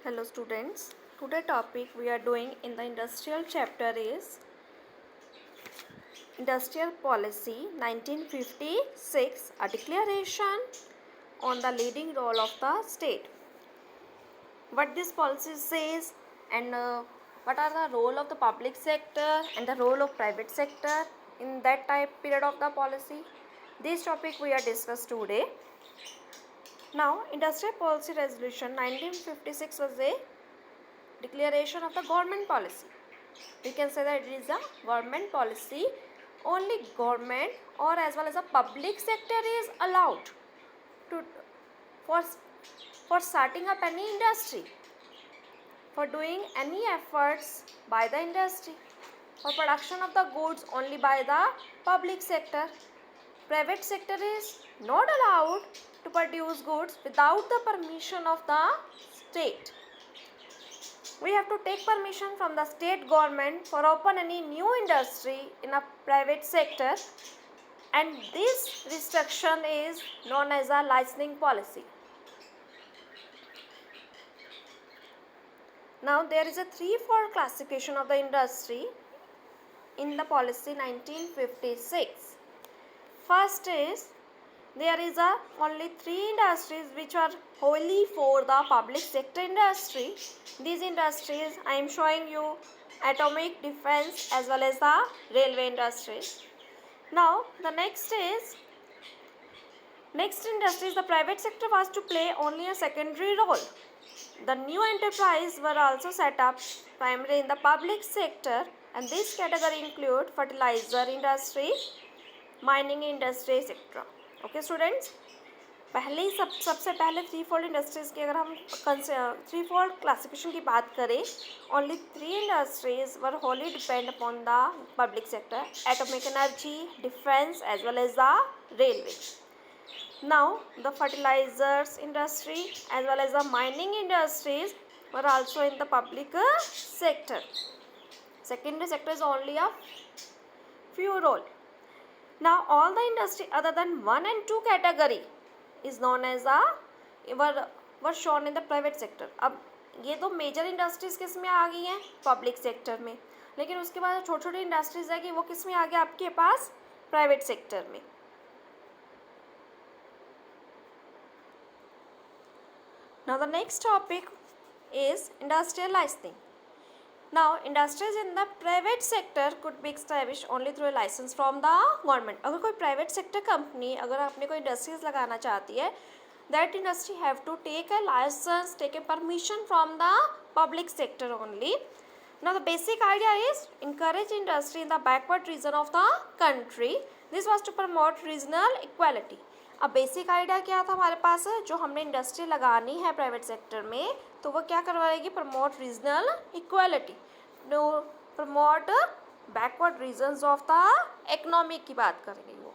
Hello students. Today topic we are doing in the industrial chapter is Industrial Policy 1956, a declaration on the leading role of the state. What this policy says and what are the role of the public sector and the role of private sector in that type period of the policy. This topic we are discussed today. Now, Industrial Policy Resolution 1956 was a declaration of the government policy. We can say that it is a government policy. Only government or as well as a public sector is allowed to for starting up any industry, for doing any efforts by the industry, for production of the goods only by the public sector. Private sector is not allowed to produce goods without the permission of the state. We have to take permission from the state government for open any new industry in a private sector, and this restriction is known as a licensing policy. Now there is a threefold classification of the industry in the policy 1956. First is there is only three industries which are wholly for the public sector industry. These industries I am showing you: atomic, defense as well as the railway industries. Now the next industries, the private sector was to play only a secondary role. The new enterprise were also set up primarily in the public sector, and this category include fertilizer industry, mining industry, etc. Okay students, सबसे पहले three fold industries की अगर हम three fold classification की बात करें, only three industries were wholly depend upon the public sector: atomic energy, defence as well as the railway. Now the fertilisers industry as well as the mining industries were also in the public sector. Secondary sector is only a few role. Now all the industry other than 1 and 2 category is known as were shown in the private sector. अब ये दो major industries किस में आ गई हैं? Public sector में. लेकिन उसके बाद छोटी छोटी इंडस्ट्रीज है कि वो किस में आ गया आपके पास? प्राइवेट सेक्टर में. Now the next topic is industrial licensing. Now industries in the private sector could be established only through a license from the government. अगर कोई प्राइवेट सेक्टर कंपनी अगर अपने कोई इंडस्ट्रीज लगाना चाहती है, that industry have to take a license, take a permission from the public sector only. Now the basic idea is encourage industry in the backward region of the country. This was to promote regional equality. अब basic idea क्या था हमारे पास? जो हमने industry लगानी है private sector में, तो वो क्या करवाएगी? Promote regional equality, promote backward regions of the economy की बात करेंगे वो.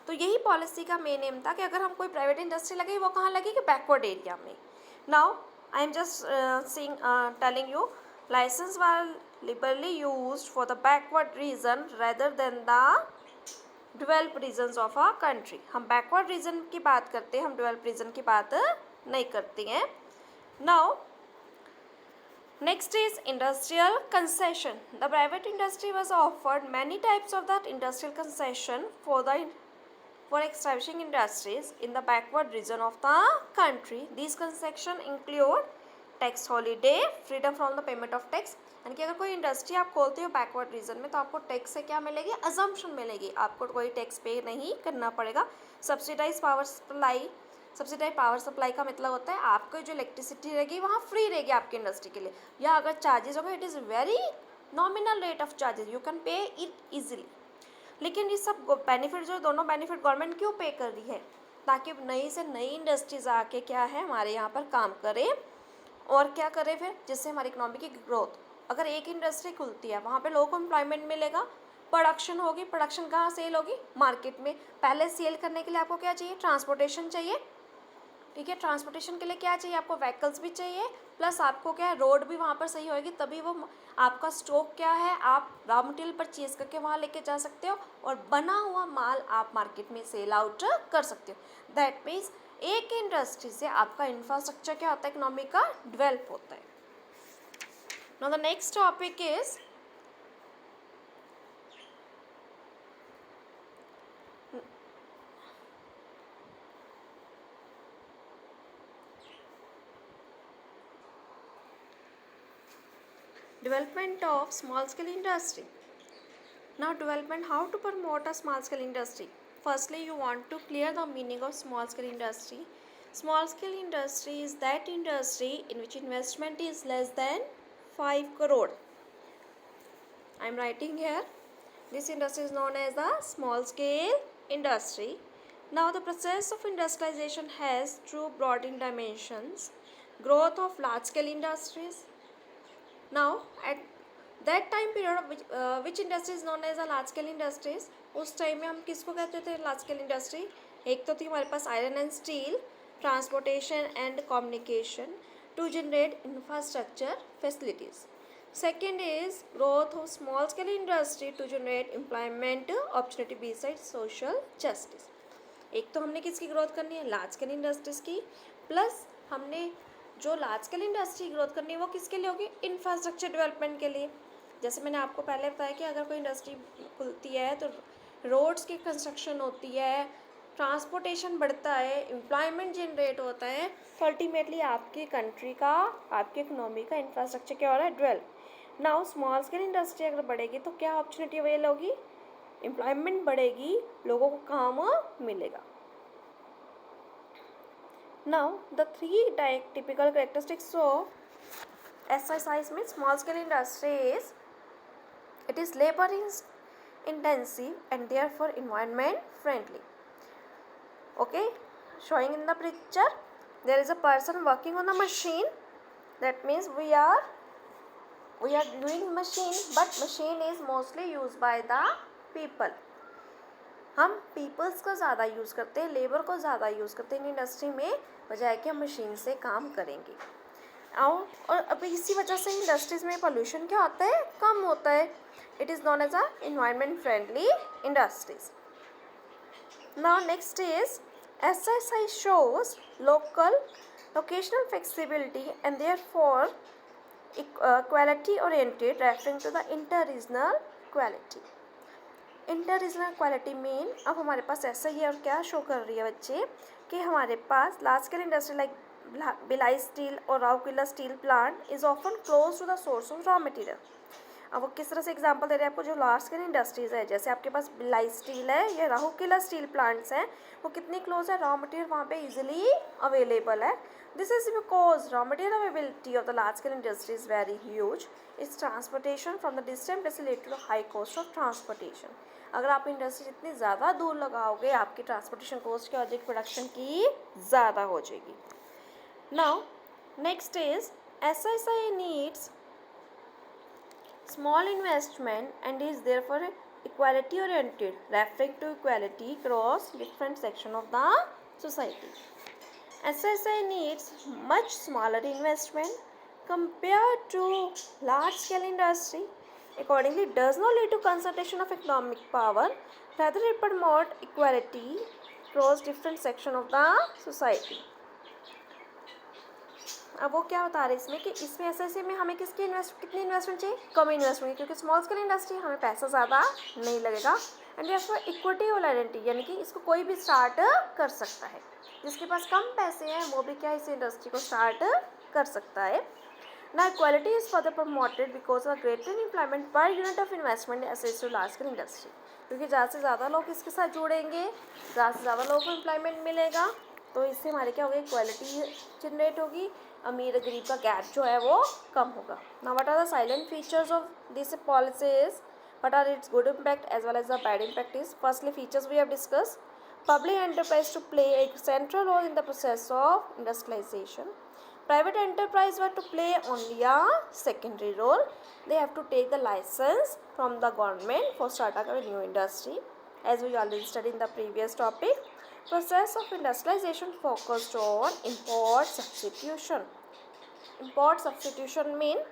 तो यही पॉलिसी का मेन एम था कि अगर हम कोई प्राइवेट इंडस्ट्री लगे वो कहाँ लगेगी? बैकवर्ड एरिया में. Now I am just telling you, licence were liberally used for the backward region rather than the develop regions of a country. हम बैकवर्ड रीजन की बात करते हैं, हम डेवलप रीजन की बात नहीं करते हैं. Now next is industrial concession. The private industry was offered many types of that industrial concession for establishing industries in the backward region of the country. These concession include tax holiday, freedom from the payment of tax. यानी कि अगर कोई industry आप खोलते हो backward region में तो आपको टैक्स से क्या मिलेगी? अजम्पशन मिलेगी, आपको कोई टैक्स पे नहीं करना पड़ेगा. सब्सिडाइज पावर सप्लाई का मतलब होता है आपको जो इलेक्ट्रिसिटी रहेगी वहाँ फ्री रहेगी आपकी इंडस्ट्री के लिए, या अगर चार्जेस होगा it is very nominal rate of charges, you can pay it easily. लेकिन ये सब बेनिफिट जो दोनों बेनिफिट गवर्नमेंट क्यों पे कर रही है? ताकि नई से नई इंडस्ट्रीज आके क्या है हमारे यहाँ पर काम करे और क्या करे फिर, जिससे हमारी इकोनॉमी की ग्रोथ. अगर एक इंडस्ट्री खुलती है वहाँ पे लोगों को एम्प्लॉयमेंट मिलेगा, प्रोडक्शन होगी, प्रोडक्शन कहाँ सेल होगी? मार्केट में. पहले सेल करने के लिए आपको क्या चाहिए? ट्रांसपोर्टेशन चाहिए. ठीक है, ट्रांसपोर्टेशन के लिए क्या चाहिए? आपको व्हीकल्स भी चाहिए, प्लस आपको क्या है रोड भी वहाँ पर सही होएगी, तभी वो आपका स्टॉक क्या है आप रॉ मटेरियल परचेज करके वहाँ लेके जा सकते हो और बना हुआ माल आप मार्केट में सेल आउट कर सकते हो. दैट मीन्स एक इंडस्ट्री से आपका इंफ्रास्ट्रक्चर क्या होता है, इकोनॉमी का डेवलप होता है. Now the next topic is development of small scale industry. Now development, how to promote a small scale industry. Firstly, you want to clear the meaning of small scale industry. Small scale industry is that industry in which investment is less than 5 crore. I am writing here. This industry is known as the small scale industry. Now the process of industrialization has two broad dimensions. Growth of large scale industries. Now at that time period which industry is known as a large scale industries, उस time में हम किसको कहते थे large scale industry. एक तो थी हमारे पास iron and steel, transportation and communication to generate infrastructure facilities. Second is growth of small scale industry to generate employment opportunity besides social justice. एक तो हमने किसकी ग्रोथ करनी है, लार्ज स्केल इंडस्ट्रीज की, प्लस हमने जो लार्ज स्केल इंडस्ट्री ग्रोथ करनी है वो किसके लिए होगी, इंफ्रास्ट्रक्चर डेवलपमेंट के लिए. जैसे मैंने आपको पहले बताया कि अगर कोई इंडस्ट्री खुलती है तो रोड्स की कंस्ट्रक्शन होती है, ट्रांसपोर्टेशन बढ़ता है, एम्प्लॉयमेंट जनरेट होता है, तो अल्टीमेटली आपकी कंट्री का, आपकी इकोनॉमी का इंफ्रास्ट्रक्चर क्या हो रहा है, develop. Now small scale industry अगर बढ़ेगी तो क्या अपॉर्चुनिटी अवेल होगी, एम्प्लॉयमेंट बढ़ेगी, लोगों को काम मिलेगा. Now the three typical characteristics of SSIs में small scale industry is it is labor intensive and therefore environment friendly. Okay, showing in the picture there is a person working on the machine. That means we are doing machine, but machine is mostly used by the people. हम peoples को ज़्यादा use करते हैं, labour को ज़्यादा use करते हैं in industry में, बजाय कि हम मशीन से काम करेंगे. और अब इसी वजह से इंडस्ट्रीज़ में पोल्यूशन क्या होता है, कम होता है. It is known as a environment friendly industries. Now next is SSI shows locational flexibility and therefore quality oriented, referring to the inter-regional quality. Inter-regional quality mean, अब हमारे पास ऐसा ही है और क्या शो कर रही है बच्चे कि हमारे पास large scale industry like Bhilai steel और Rourkela steel plant is often close to the source of raw material. अब वो किस तरह से एग्जांपल दे रहे हैं आपको, जो लार्ज स्केल इंडस्ट्रीज़ है, जैसे आपके पास भिलाई स्टील है या राउरकेला स्टील प्लांट्स हैं, वो कितनी क्लोज है, रॉ मटेरियल वहाँ पे इजीली अवेलेबल है. This is because raw material availability of the large scale industry is very huge. Its transportation from the distant place to the high cost of transportation. अगर आप industry जितनी ज़्यादा दूर लगाओगे, आपकी ट्रांसपोर्टेशन कॉस्ट क्या हो जाएगी, प्रोडक्शन की ज़्यादा हो जाएगी. Now next is SSI needs small investment and is therefore equality oriented, referring to equality across different section of the society. SSI needs much smaller investment compared to large scale industry. Accordingly, it does not lead to concentration of economic power, rather it promote equality across different section of the society. अब वो क्या बता रहे हैं इसमें कि इसमें SSI में हमें कितनी इन्वेस्टमेंट चाहिए, कम इन्वेस्टमेंट, क्योंकि स्मॉल स्केल इंडस्ट्री हमें पैसा ज़्यादा नहीं लगेगा. एंड देयरफॉर इक्विटी वैलिडिटी, यानी कि इसको कोई भी स्टार्ट कर सकता है, जिसके पास कम पैसे हैं वो भी क्या इस इंडस्ट्री को स्टार्ट कर सकता है. ना equality is further promoted because of greater employment per unit of investment access to large scale industry. क्योंकि ज़्यादा से ज़्यादा लोग इसके साथ जुड़ेंगे, ज़्यादा से ज़्यादा लोगों को एम्प्लॉयमेंट मिलेगा, तो इससे हमारे क्या होगा, इक्वालिटी जनरेट होगी, अमीर गरीब का गैप जो है वो कम होगा. Now what are the salient features of this policies, what are its good impact as well as the bad impact is. Firstly features we have discuss. Public enterprise to play a central role in the process of industrialisation. Private enterprise were to play only a secondary role. They have to take the license from the government for starting a new industry, as we already studied in the previous topic. Process of industrialization focused on import substitution. Import substitution mean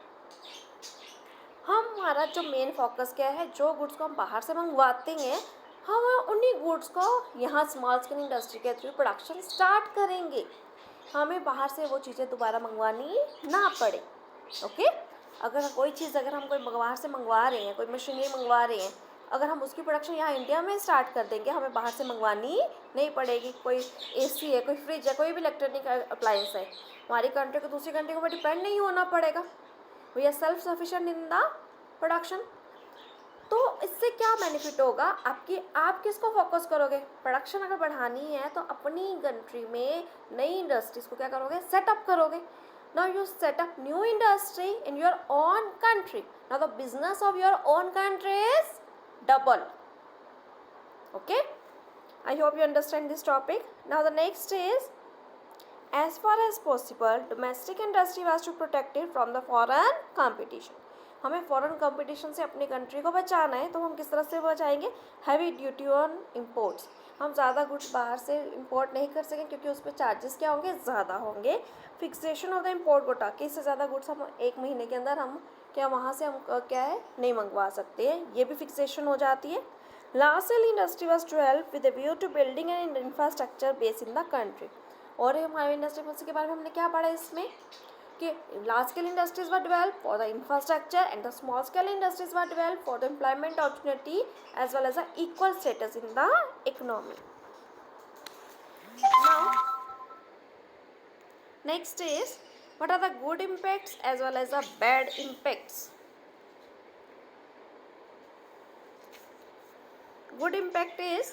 हमारा जो main focus क्या है, जो goods को हम बाहर से मंगवाते हैं हम उन्हीं गुड्स को यहाँ स्मॉल स्केल इंडस्ट्री के थ्रू प्रोडक्शन स्टार्ट करेंगे, हमें बाहर से वो चीज़ें दोबारा मंगवानी ना पड़े। ओके, अगर कोई चीज़ अगर हम कोई बाहर से मंगवा रहे हैं, कोई मशीनरी मंगवा रहे हैं, अगर हम उसकी प्रोडक्शन यहाँ इंडिया में स्टार्ट कर देंगे, हमें बाहर से मंगवानी नहीं पड़ेगी। कोई एसी है, कोई फ्रिज है, कोई भी इलेक्ट्रॉनिक अप्लायंस है, हमारी कंट्री को दूसरी कंट्री के ऊपर डिपेंड नहीं होना पड़ेगा। We are self sufficient in the production. तो इससे क्या बेनिफिट होगा आपकी, आप किसको फोकस करोगे? प्रोडक्शन अगर बढ़ानी है तो अपनी कंट्री में नई इंडस्ट्रीज को क्या करोगे? सेटअप करोगे। Now you setup new industry in your own country, now the business of your own country is double. Okay, I hope you understand this topic. Now the next is, as far as possible domestic industry was to protect it from the foreign competition. हमें foreign competition से अपनी country को बचाना है, तो हम किस तरह से बचाएंगे? हैवी ड्यूटी ऑन इम्पोर्ट्स, हम ज़्यादा गुड्स बाहर से इंपोर्ट नहीं कर सकें क्योंकि उस पर चार्जेस क्या होंगे? ज़्यादा होंगे। Fixation of the import quota, कि इससे ज़्यादा गुड्स हम एक महीने के अंदर हम क्या वहाँ से हम क्या है नहीं मंगवा सकते हैं, ये भी फिक्सेशन हो जाती है। Large scale industry was to help with view to building an infrastructure base in the country. और हमारे इंडस्ट्री पॉलिसी के बारे में हमने क्या पढ़ा इसमें कि large scale industries were develop for the infrastructure and the small scale industries were develop for the employment opportunity as well as the equal status in the economy. Now next is, what are the good impacts as well as the bad impacts? Good impact is,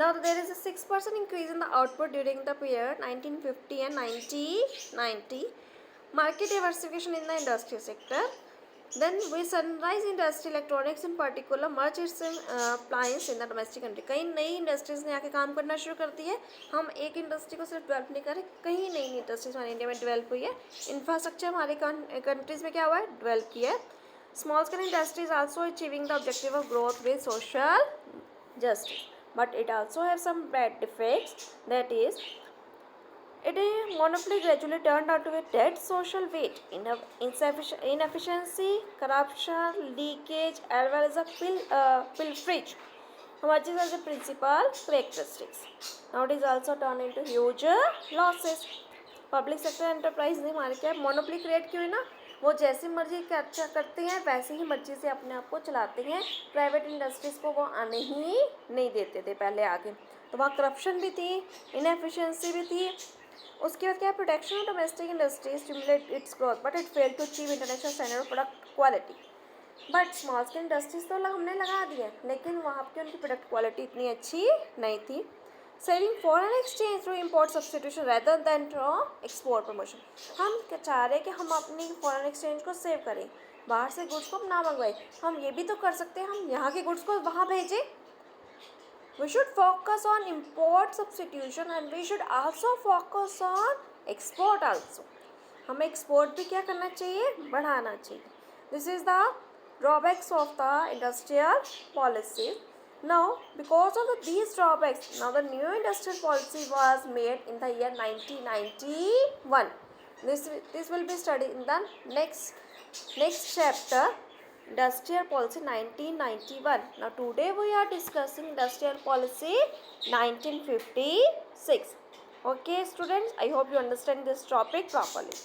now there is a 6% increase in the output during the period 1950 and 1990. Market diversification in the industrial sector. Then we Sunrise Industry Electronics in particular merge its appliance in the domestic country. कई नई industries ने आके काम करना शुरू कर दी है। हम एक इंडस्ट्री को सिर्फ डेवलप नहीं करें, कई नई इंडस्ट्रीज हमारे इंडिया में डेवलप हुई है। इंफ्रास्ट्रक्चर हमारे कंट्रीज़ में क्या हुआ है? डेवलप किया है। Small scale industries also achieving the objective of growth with social justice, but it also have some bad defects, that is it monopoly gradually turned out to be dead social weight, inefficiency, corruption, leakage, as well as a pilferage. Emerges as a principal characteristics. Now it is also turned into huge losses. Public sector enterprise ने हमारे क्या monopoly create की हुई ना, वो जैसी मर्जी अच्छा करते हैं वैसे ही मर्जी से अपने आप को चलाते हैं। प्राइवेट इंडस्ट्रीज़ को वो आने ही नहीं देते थे पहले आगे, तो वहाँ करप्शन भी थी, इनएफिशिएंसी भी थी। उसके बाद क्या, protection of domestic industries stimulate its growth but it fail to achieve international standard of product quality. But small scale industries तो हमने लगा दी है, लेकिन वहाँ की उनकी प्रोडक्ट क्वालिटी इतनी अच्छी नहीं थी। Saving foreign exchange through import substitution rather than through export promotion, हम चाह रहे हैं कि हम अपनी फॉरेन एक्सचेंज को सेव करें, बाहर से गुड्स को ना मंगवाएं। हम ये भी तो कर सकते हैं, हम यहाँ के गुड्स को वहाँ भेजें। We should focus on import substitution and we should also focus on export also. हमें एक्सपोर्ट भी क्या करना चाहिए? बढ़ाना चाहिए। This is the drawbacks of the industrial policy. Now, because of these drawbacks, now the new industrial policy was made in the year 1991. This will be studied in the next chapter. Industrial Policy 1991. Now today we are discussing Industrial Policy 1956. Okay students, I hope you understand this topic properly.